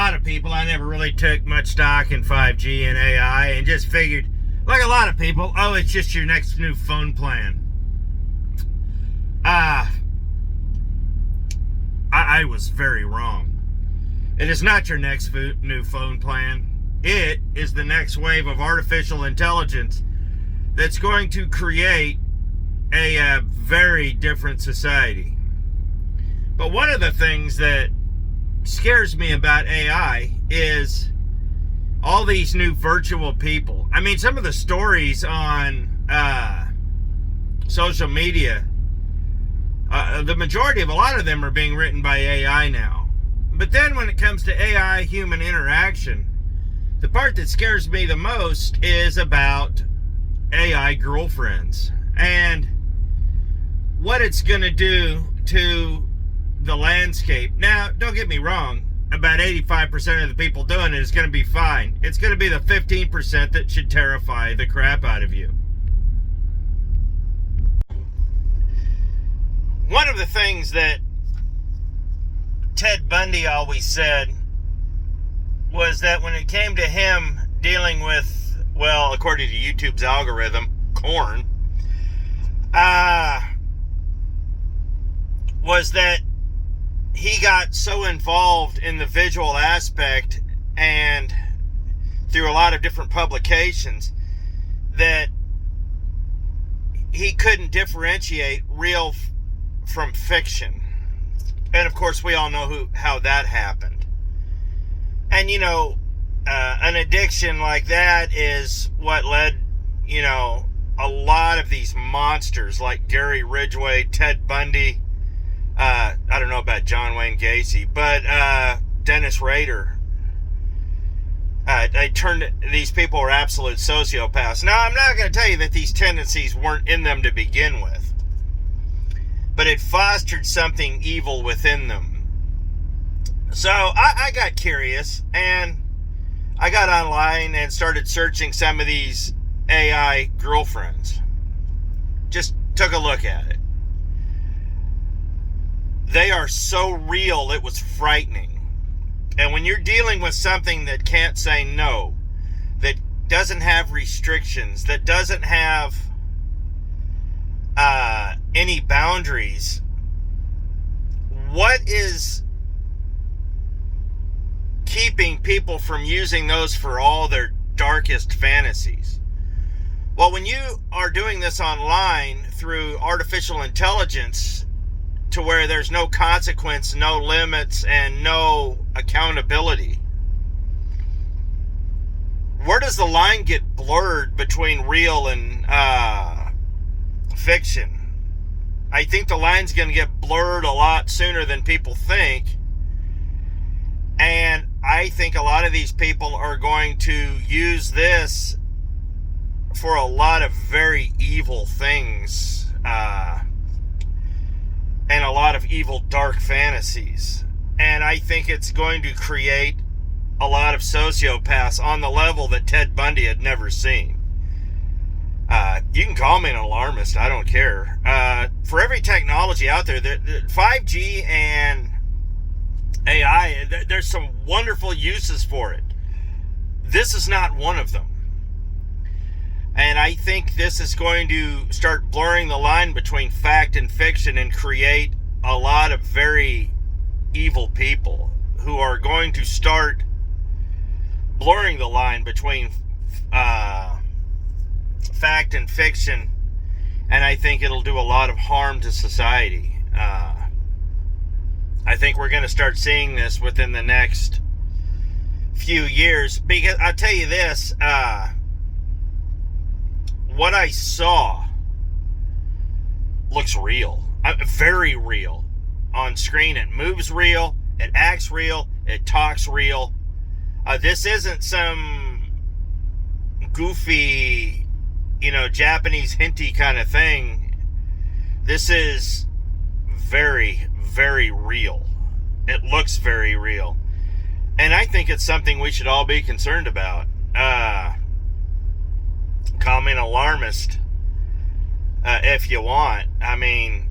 lot of people, I never really took much stock in 5G and AI and just figured, like a lot of people, oh, it's just your next new phone plan. I was very wrong. It is not your next new phone plan. It is the next wave of artificial intelligence that's going to create a very different society. But one of the things that scares me about AI is all these new virtual people. I mean, some of the stories on social media, the majority of a lot of them are being written by AI now. But then when it comes to AI human interaction, the part that scares me the most is about AI girlfriends and what it's going to do to the landscape. Now, don't get me wrong, about 85% of the people doing it is going to be fine. It's going to be the 15% that should terrify the crap out of you. One of the things that Ted Bundy always said was that when it came to him dealing with, well, according to YouTube's algorithm, corn, was that he got so involved in the visual aspect and through a lot of different publications that he couldn't differentiate real from fiction. And of course, we all know how that happened. And you know, an addiction like that is what led, you know, a lot of these monsters like Gary Ridgway, Ted Bundy, I don't know about John Wayne Gacy, but Dennis Rader. These people are absolute sociopaths. Now, I'm not going to tell you that these tendencies weren't in them to begin with, but it fostered something evil within them. So I got curious, and I got online and started searching some of these AI girlfriends. Just took a look at it. They are so real, it was frightening. And when you're dealing with something that can't say no, that doesn't have restrictions, that doesn't have any boundaries, what is keeping people from using those for all their darkest fantasies? Well, when you are doing this online through artificial intelligence, to where there's no consequence, no limits, and no accountability, where does the line get blurred between real and fiction? I think the line's going to get blurred a lot sooner than people think. And I think a lot of these people are going to use this for a lot of very evil things. And a lot of evil, dark fantasies. And I think it's going to create a lot of sociopaths on the level that Ted Bundy had never seen. You can call me an alarmist, I don't care. For every technology out there, 5G and AI, there's some wonderful uses for it. This is not one of them. And I think this is going to start blurring the line between fact and fiction and create a lot of very evil people who are going to start blurring the line between fact and fiction. And I think it'll do a lot of harm to society. I think we're going to start seeing this within the next few years. Because I'll tell you this, what I saw looks real, very real on screen. It moves real, it acts real, it talks real. This isn't some goofy, Japanese hinty kind of thing. This is very, very real. It looks very real. And I think it's something we should all be concerned about. Call me an alarmist if you want. I mean,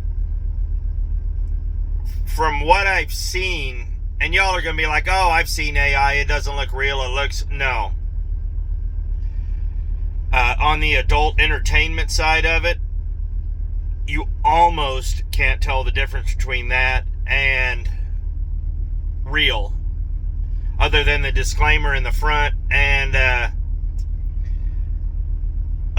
from what I've seen And y'all are going to be like, oh, I've seen AI. It doesn't look real. It looks... No. On the adult entertainment side of it, you almost can't tell the difference between that and real. Other than the disclaimer in the front and a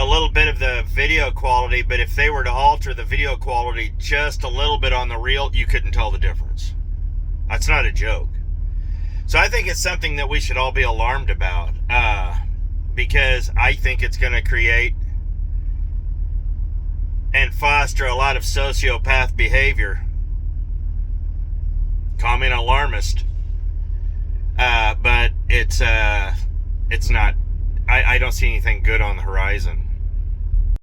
little bit of the video quality. But if they were to alter the video quality just a little bit on the real, you couldn't tell the difference. That's not a joke. So I think it's something that we should all be alarmed about, because I think it's going to create and foster a lot of sociopath behavior. Call me an alarmist, but it's not. I don't see anything good on the horizon.